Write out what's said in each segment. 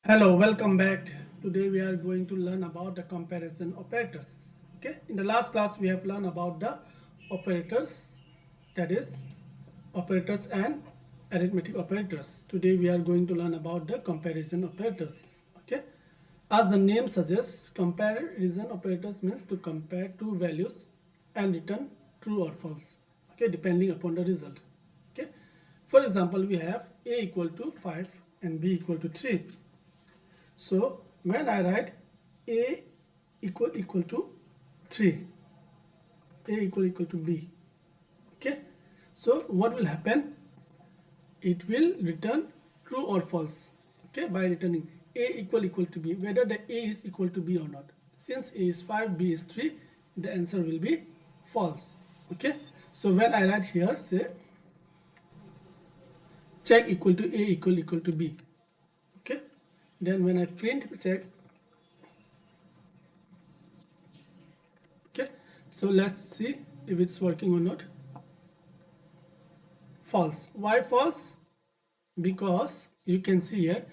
Hello, welcome back. Today we are going to learn about the comparison operators. Okay, in the last class we have learned about the operators, that is operators and arithmetic operators. Today we are going to learn about the comparison operators. Okay, as the name suggests, comparison operators means to compare two values and return true or false. Okay, depending upon the result. Okay, for example, we have a equal to 5 and b equal to 3. So when I write a equal to 3, a equal to b, okay, so what will happen? It will return true or false, okay, by returning a equal to b, whether the a is equal to b or not. Since a is 5, b is 3, the answer will be false. Okay, so when I write here, say check equal to a equal to b, okay, then when I print check, okay, so let's see if it's working or not. False. Why false? Because you can see here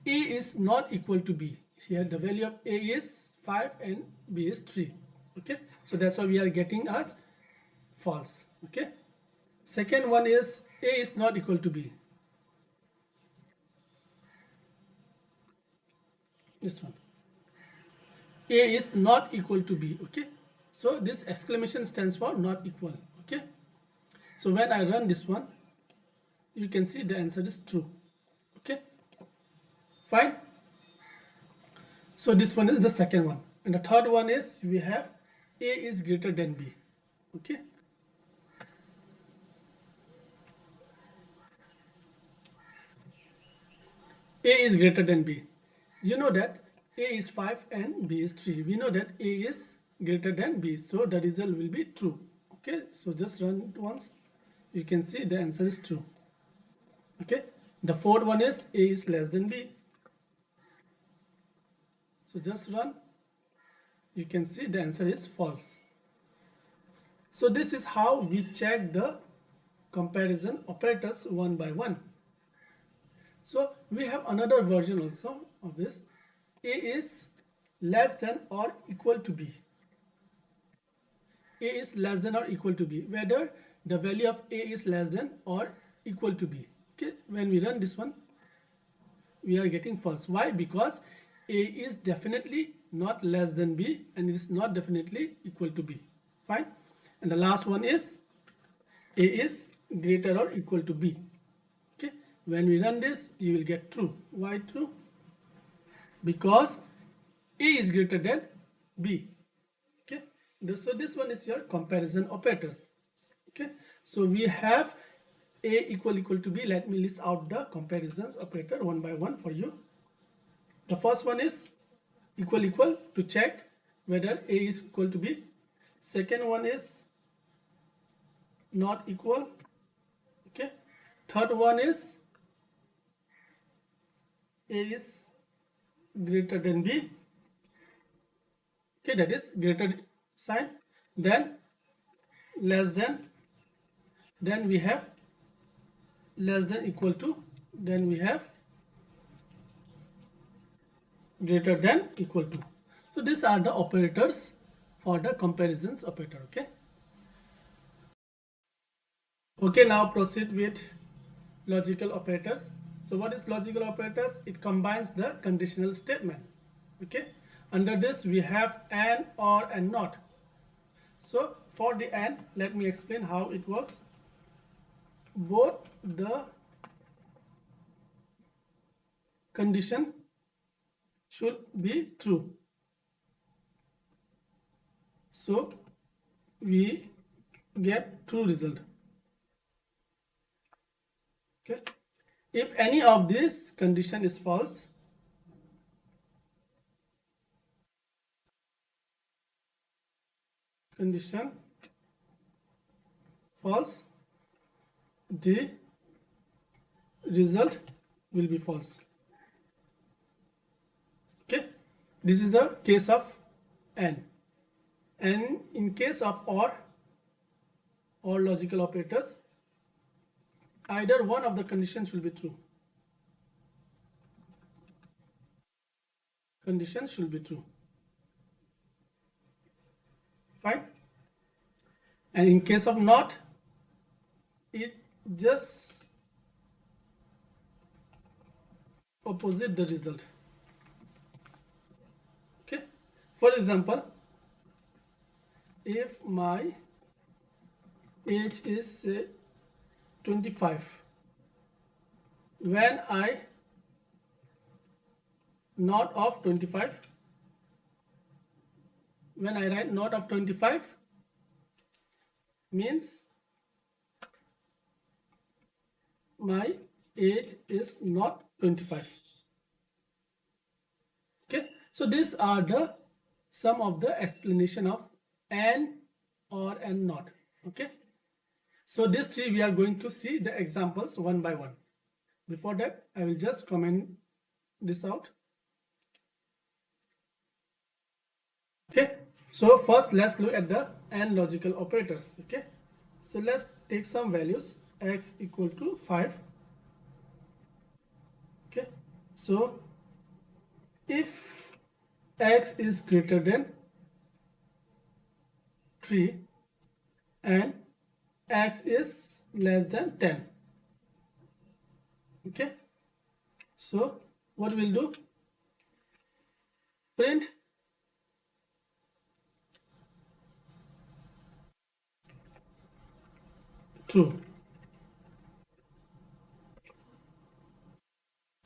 a is not equal to b. Here the value of a is 5 and b is 3. Okay, so that's why we are getting as false. Okay, second one is a is not equal to b. This one, a is not equal to b. Okay, so this exclamation stands for not equal. Okay, so when I run this one, you can see the answer is true. Okay, fine. So this one is the second one, and the third one is we have a is greater than b. Okay, a is greater than b. You know that a is 5 and b is 3. We know that a is greater than b, so the result will be true. Okay, so just run it once, you can see the answer is true. Okay, the fourth one is a is less than b, so just run, you can see the answer is false. So this is how we check the comparison operators one by one. So we have another version also of this. A is less than or equal to b. A is less than or equal to b, whether the value of a is less than or equal to b. Okay, when we run this one, we are getting false. Why? Because a is definitely not less than b and it is not definitely equal to b. Fine. And the last one is a is greater or equal to b. Okay, when we run this, you will get true. Why true? Because a is greater than b. Okay, so this one is your comparison operators. Okay, so we have a equal to b. Let me list out the comparisons operator one by one for you. The first one is equal to check whether a is equal to b. Second one is not equal. Okay, third one is a is greater than b. Okay, that is greater sign. Then less than, then we have less than equal to, then we have greater than equal to. So these are the operators for the comparisons operator. Okay, now proceed with logical operators. So what is logical operators? It combines the conditional statement. Okay, under this we have and, or, and not. So for the and, let me explain how it works. Both the condition should be true, so we get true result. Okay, if any of this condition is false, condition false, the result will be false. Okay, this is the case of and in case of or logical operators, either one of the conditions will be true. condition should be true. Fine. And in case of not, it just opposite the result. Okay. For example, if my age is say 25, when I not of 25, when I write not of 25 means my age is not 25. Okay, so these are the some of the explanation of and, or, and not. Okay, so these three we are going to see the examples one by one. Before that, I will just comment this out. Okay, so first let's look at the and logical operators. Okay, so let's take some values. X equal to 5. Okay, so if x is greater than 3 and x is less than 10. Okay, so what we'll do, print true,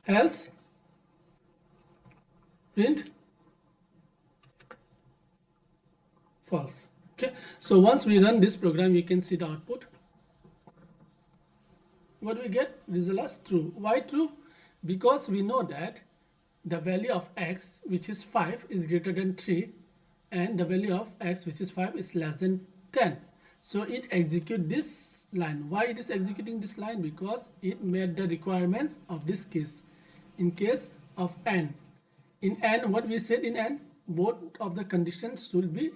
else print false. Okay, so once we run this program, you can see the output. What we get? Result as true. Why true? Because we know that the value of x, which is 5, is greater than 3, and the value of x, which is 5, is less than 10. So it executes this line. Why it is executing this line? Because it met the requirements of this case. In case of n, in n, what we said in n, both of the conditions should be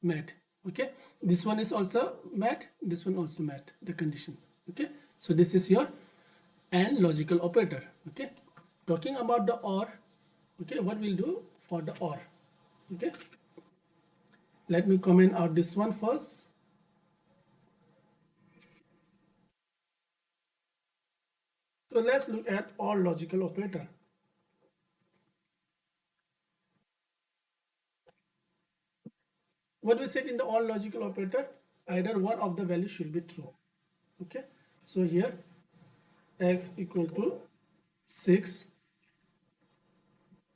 met. Okay, this one is also met, this one also met the condition. Okay, so this is your and logical operator. Okay, talking about the or. Okay, what we'll do for the or. Okay, let me comment out this one first. So let's look at or logical operator. What we said in the or logical operator, either one of the values should be true. Okay, so here x equal to 6.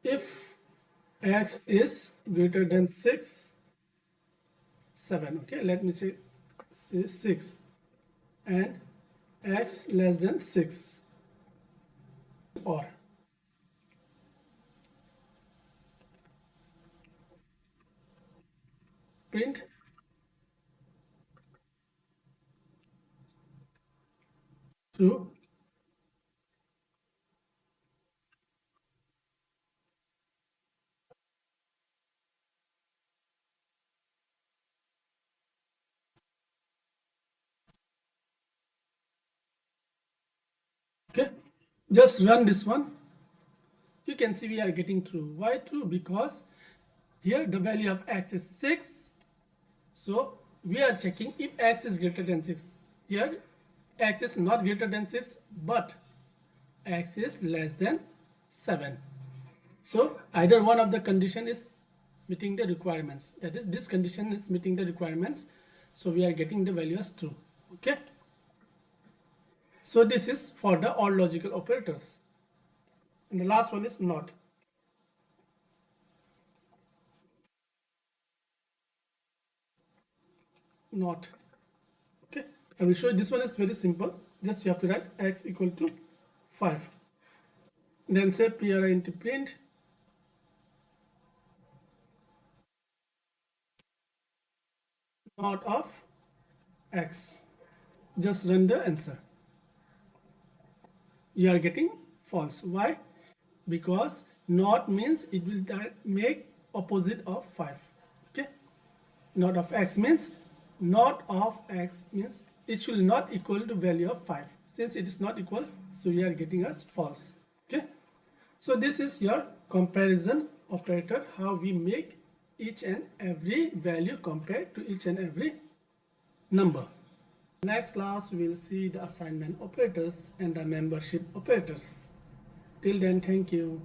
If x is greater than 6, 7. Okay, let me say 6, and x less than 6, or print true, okay, just run this one. You can see we are getting true. Why true? Because here the value of x is 6, so we are checking if x is greater than 6. Here x is not greater than 6, but x is less than 7. So either one of the condition is meeting the requirements, that is this condition is meeting the requirements, so we are getting the value as true. Okay, so this is for the or logical operators, and the last one is not. Not. Okay, I will show you. This one is very simple. Just you have to write x equal to 5, then say print not of x. Just run the answer. You are getting false. Why? Because not means it will make opposite of 5. Okay, not of x means not of x means it should not equal to value of 5. Since it is not equal, so we are getting as false. Okay, so this is your comparison operator, how we make each and every value compared to each and every number. Next class we'll see the assignment operators and the membership operators. Till then, thank you.